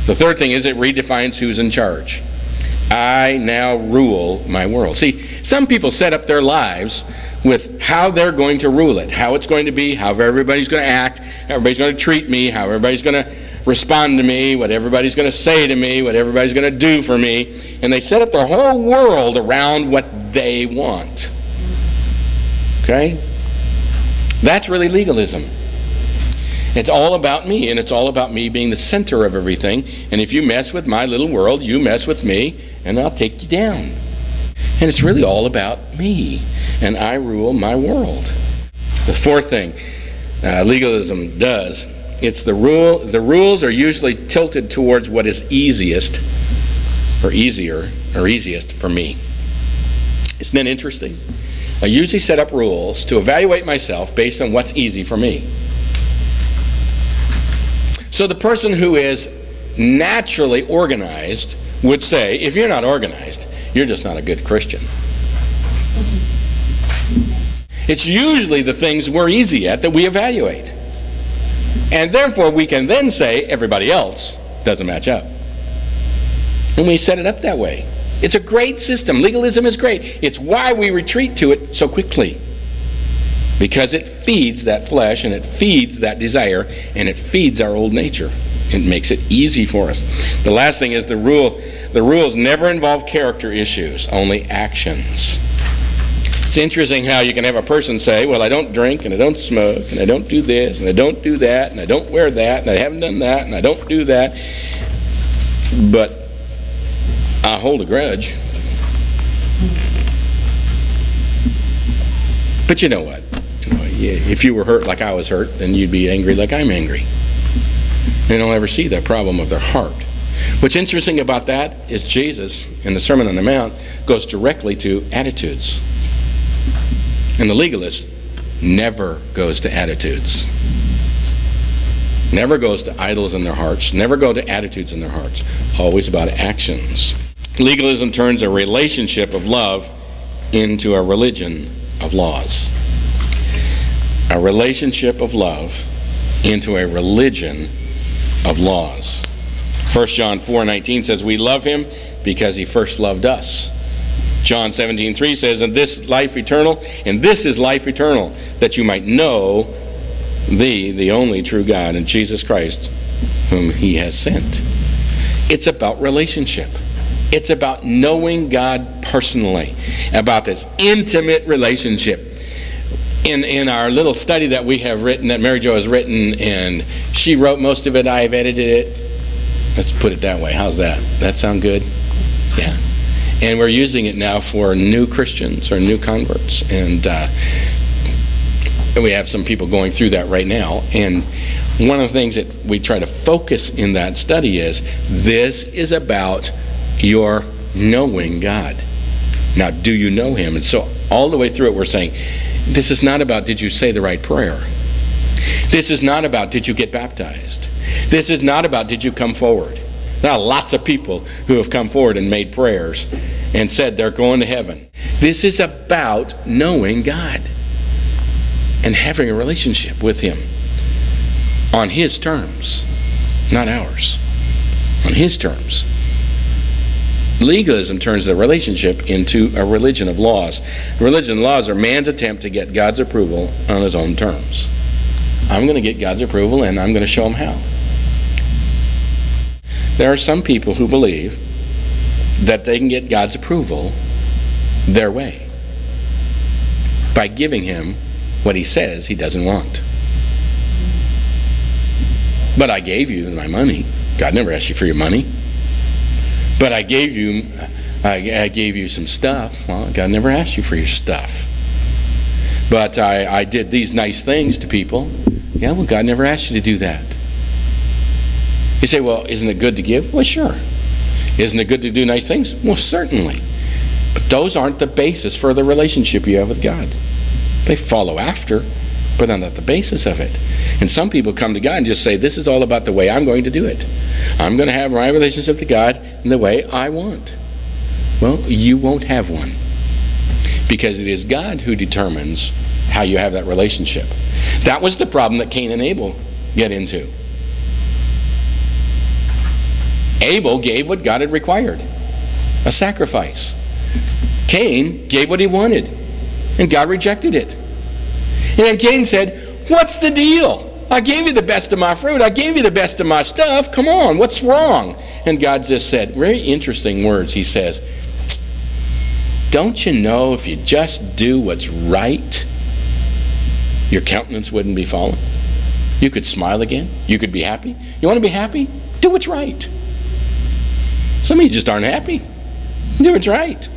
The third thing is it redefines who's in charge. I now rule my world. See, some people set up their lives with how they're going to rule it, how it's going to be, how everybody's going to act, how everybody's going to treat me, how everybody's going to respond to me, what everybody's going to say to me, what everybody's going to do for me. And they set up their whole world around what they want. Okay? That's really legalism. It's all about me, and it's all about me being the center of everything. And if you mess with my little world, you mess with me, and I'll take you down. And it's really all about me, and I rule my world. The fourth thing legalism does, it's the rule. The rules are usually tilted towards what is easiest, or easier, or easiest for me. Isn't that interesting? I usually set up rules to evaluate myself based on what's easy for me. So the person who is naturally organized would say, if you're not organized, you're just not a good Christian. It's usually the things we're easy at that we evaluate. And therefore we can then say everybody else doesn't match up. And we set it up that way. It's a great system. Legalism is great. It's why we retreat to it so quickly. Because it feeds that flesh, and it feeds that desire, and it feeds our old nature. It makes it easy for us. The last thing is the rules never involve character issues, only actions. It's interesting how you can have a person say, well, I don't drink, and I don't smoke, and I don't do this, and I don't do that, and I don't wear that, and I haven't done that, and I don't do that, but I hold a grudge. But you know what? If you were hurt like I was hurt, then you'd be angry like I'm angry. They don't ever see the problem of their heart. What's interesting about that is Jesus, in the Sermon on the Mount, goes directly to attitudes. And the legalist never goes to attitudes. Never goes to idols in their hearts. Never go to attitudes in their hearts. Always about actions. Legalism turns a relationship of love into a religion of laws. A relationship of love into a religion of laws. 1 John 4:19 says, we love him because he first loved us. John 17:3 says, and this is life eternal, that you might know thee, the only true God, and Jesus Christ, whom he has sent. It's about relationship. It's about knowing God personally, about this intimate relationship. In our little study that we have written, that Mary Jo has written, and she wrote most of it, I've edited it. Let's put it that way. How's that? That sound good? Yeah. And we're using it now for new Christians or new converts. And we have some people going through that right now. And one of the things that we try to focus in that study is, this is about your knowing God. Now, do you know him? And so all the way through it, we're saying, this is not about did you say the right prayer. This is not about did you get baptized. This is not about did you come forward. There are lots of people who have come forward and made prayers and said they're going to heaven. This is about knowing God and having a relationship with him on his terms, not ours. On his terms. Legalism turns the relationship into a religion of laws. Religion of laws are man's attempt to get God's approval on his own terms. I'm going to get God's approval, and I'm going to show him how. There are some people who believe that they can get God's approval their way by giving him what he says he doesn't want. But I gave you my money. God never asked you for your money. But I gave you some stuff. Well, God never asked you for your stuff. But I did these nice things to people. Yeah, well, God never asked you to do that. You say, well, isn't it good to give? Well, sure. Isn't it good to do nice things? Well, certainly. But those aren't the basis for the relationship you have with God. They follow after, but they're not the basis of it. And some people come to God and just say, this is all about the way I'm going to do it. I'm going to have my relationship to God in the way I want. Well, you won't have one. Because it is God who determines how you have that relationship. That was the problem that Cain and Abel get into. Abel gave what God had required, a sacrifice. Cain gave what he wanted, and God rejected it. And then Cain said, what's the deal? I gave you the best of my fruit. I gave you the best of my stuff. Come on, what's wrong? And God just said, very interesting words. He says, don't you know if you just do what's right, your countenance wouldn't be fallen? You could smile again. You could be happy. You want to be happy? Do what's right. Some of you just aren't happy. Do what's right.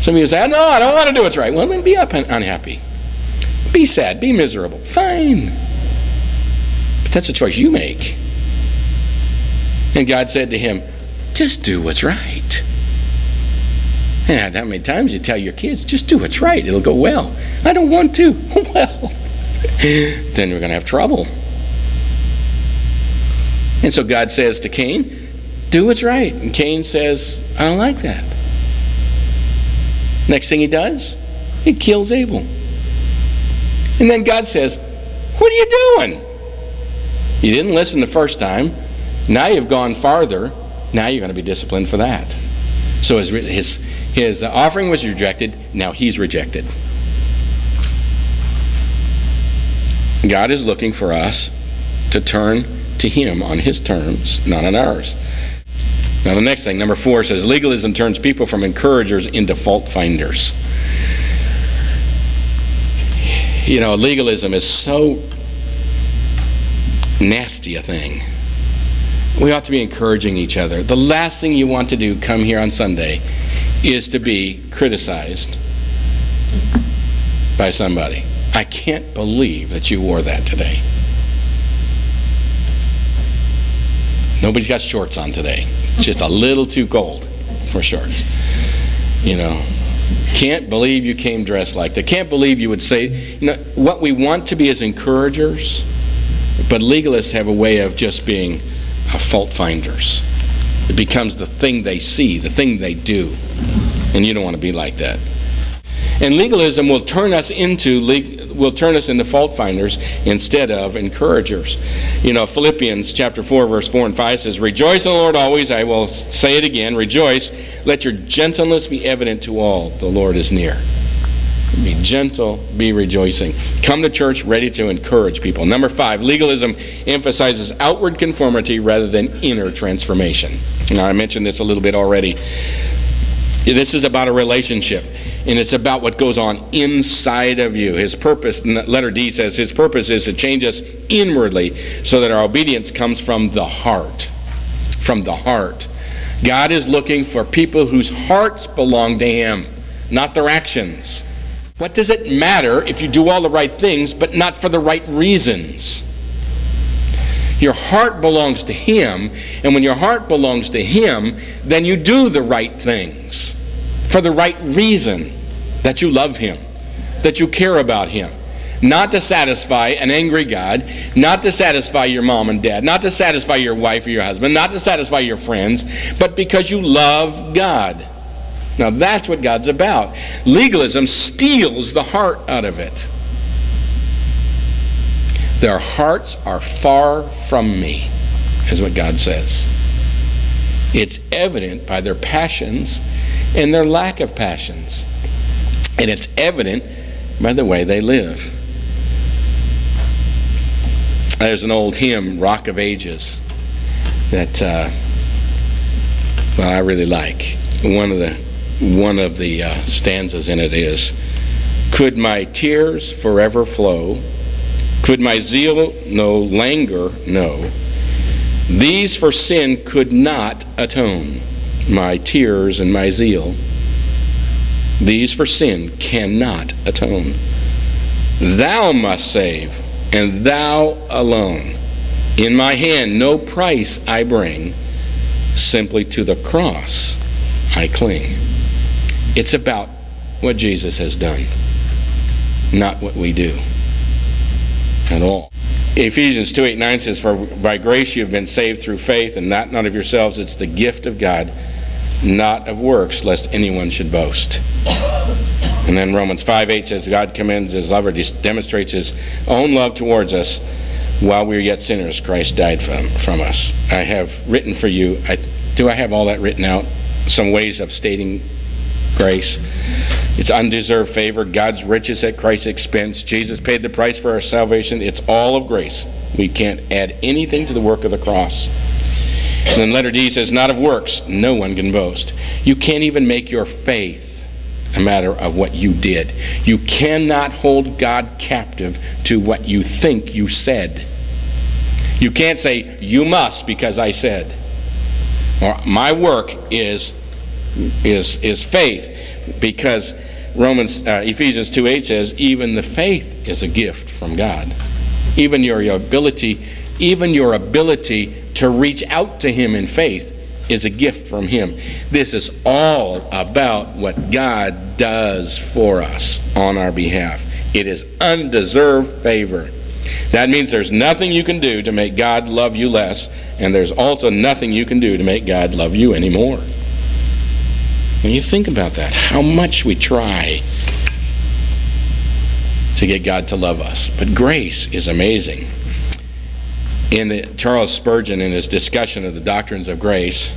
Some of you say, no, I don't want to do what's right. Well, then be unhappy. Be sad. Be miserable. Fine. But that's a choice you make. And God said to him, just do what's right. And how many times you tell your kids, just do what's right. It'll go well. I don't want to. Well, then we're going to have trouble. And so God says to Cain, do what's right. And Cain says, I don't like that. Next thing he does, he kills Abel. And then God says, what are you doing? You didn't listen the first time. Now you've gone farther. Now you're going to be disciplined for that. So his offering was rejected. Now he's rejected. God is looking for us to turn to him on his terms, not on ours. Now the next thing, number 4, says legalism turns people from encouragers into fault finders. You know, legalism is so nasty a thing. We ought to be encouraging each other. The last thing you want to do come here on Sunday is to be criticized by somebody. I can't believe that you wore that today. Nobody's got shorts on today. It's just a little too cold for shorts. You know, can't believe you came dressed like that. Can't believe you would say, you know, what we want to be as encouragers, but legalists have a way of just being fault finders. It becomes the thing they see, the thing they do, and you don't want to be like that. And legalism will turn us into fault finders instead of encouragers. You know, Philippians chapter 4, verse 4 and 5 says, rejoice in the Lord always. I will say it again, rejoice. Let your gentleness be evident to all. The Lord is near. Be gentle, be rejoicing. Come to church ready to encourage people. Number 5, legalism emphasizes outward conformity rather than inner transformation. Now, I mentioned this a little bit already. This is about a relationship, and it's about what goes on inside of you. His purpose, letter D says, his purpose is to change us inwardly so that our obedience comes from the heart. From the heart. God is looking for people whose hearts belong to him, not their actions. What does it matter if you do all the right things, but not for the right reasons? Your heart belongs to him, and when your heart belongs to him, then you do the right things for the right reason, that you love him, that you care about him. Not to satisfy an angry God, not to satisfy your mom and dad, not to satisfy your wife or your husband, not to satisfy your friends, but because you love God. Now that's what God's about. Legalism steals the heart out of it. Their hearts are far from me, is what God says. It's evident by their passions and their lack of passions. And it's evident by the way they live. There's an old hymn, Rock of Ages, that I really like. One of the stanzas in it is, could my tears forever flow, could my zeal no languor know, these for sin could not atone, my tears and my zeal. These for sin cannot atone. Thou must save, and thou alone. In my hand no price I bring, simply to the cross I cling. It's about what Jesus has done, not what we do at all. Ephesians 2:8-9 says, for by grace you have been saved through faith, and not of yourselves. It's the gift of God, not of works, lest anyone should boast. And then Romans 5:8 says, God commends his love, or demonstrates his own love towards us, While we were yet sinners, Christ died from us. I have written for you, do I have all that written out? Some ways of stating grace. It's undeserved favor, God's riches at Christ's expense. Jesus paid the price for our salvation. It's all of grace. We can't add anything to the work of the cross. And then letter D says, not of works, no one can boast. You can't even make your faith a matter of what you did. You cannot hold God captive to what you think you said. You can't say, you must because I said. Or my work is faith, because Ephesians 2:8 says, even the faith is a gift from God. Even your ability to reach out to Him in faith is a gift from Him. This is all about what God does for us on our behalf. It is undeserved favor. That means there's nothing you can do to make God love you less, and there's also nothing you can do to make God love you anymore. When you think about that, how much we try to get God to love us. But grace is amazing. Charles Spurgeon, in his discussion of the doctrines of grace,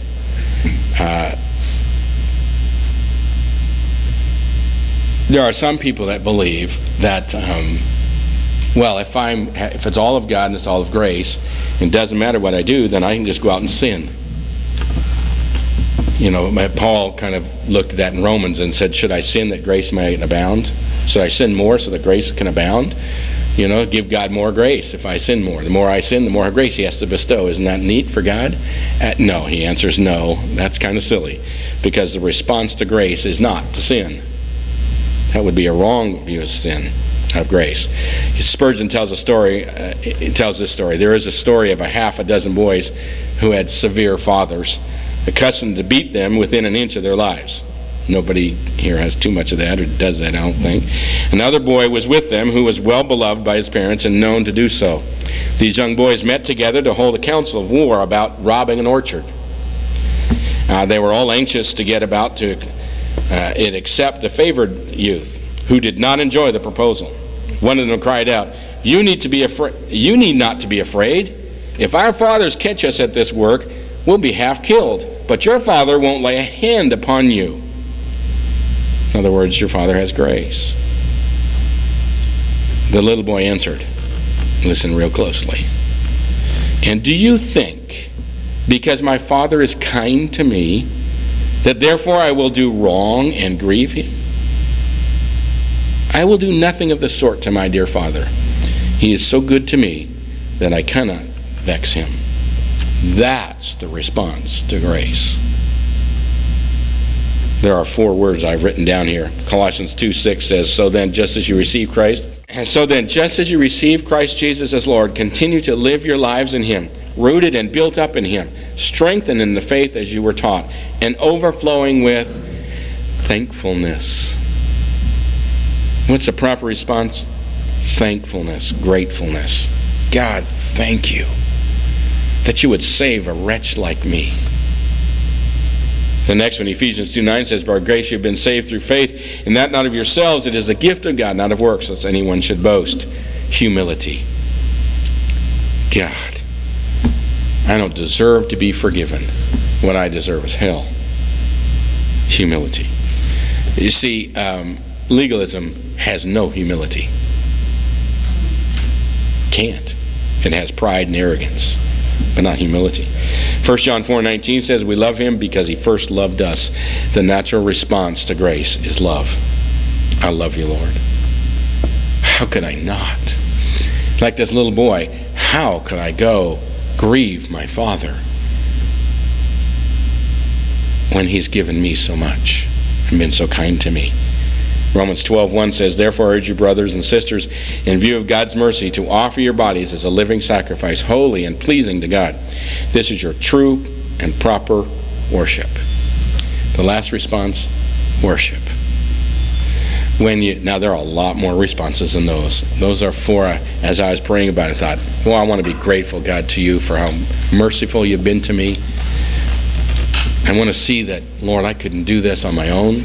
there are some people that believe that, well, if it's all of God and it's all of grace, and it doesn't matter what I do, then I can just go out and sin. You know, Paul kind of looked at that in Romans and said, should I sin that grace may abound? Should I sin more so that grace can abound? You know, give God more grace if I sin more. The more I sin, the more grace He has to bestow. Isn't that neat for God? No, He answers no. That's kind of silly, because the response to grace is not to sin. That would be a wrong view of sin, of grace. Spurgeon tells a story. It tells this story. There is a story of a half a dozen boys who had severe fathers, accustomed to beat them within an inch of their lives. Nobody here has too much of that or does that, I don't think. Another boy was with them who was well beloved by his parents and known to do so. These young boys met together to hold a council of war about robbing an orchard. They were all anxious to get about to it except the favored youth, who did not enjoy the proposal. One of them cried out, you need not to be afraid. If our fathers catch us at this work, we'll be half killed, but your father won't lay a hand upon you. In other words, your father has grace. The little boy answered, listen real closely, and do you think, because my father is kind to me, that therefore I will do wrong and grieve him? I will do nothing of the sort to my dear father. He is so good to me that I cannot vex him. That's the response to grace. There are 4 words I've written down here. Colossians 2:6 says, so then just as you receive Christ Jesus as Lord, continue to live your lives in Him, rooted and built up in Him, strengthened in the faith as you were taught, and overflowing with thankfulness. What's the proper response? Thankfulness, gratefulness. God, thank you that you would save a wretch like me. The next one, Ephesians 2:9 says, by grace you've been saved through faith, and that not of yourselves, it is a gift of God, not of works, lest anyone should boast. Humility. God, I don't deserve to be forgiven. What I deserve is hell. Humility. You see, legalism has no humility. Can't. It has pride and arrogance, but not humility. 1 John 4:19 says we love Him because He first loved us. The natural response to grace is love. I love you, Lord. How could I not? Like this little boy, how could I go grieve my Father when He's given me so much and been so kind to me? Romans 12:1 says, therefore I urge you, brothers and sisters, in view of God's mercy, to offer your bodies as a living sacrifice, holy and pleasing to God. This is your true and proper worship. The last response, worship. Now there are a lot more responses than those. Those are 4, as I was praying about it, I thought, well, I want to be grateful, God, to you for how merciful you've been to me. I want to see that, Lord, I couldn't do this on my own.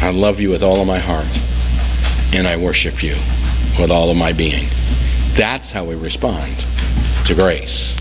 I love you with all of my heart, and I worship you with all of my being. That's how we respond to grace.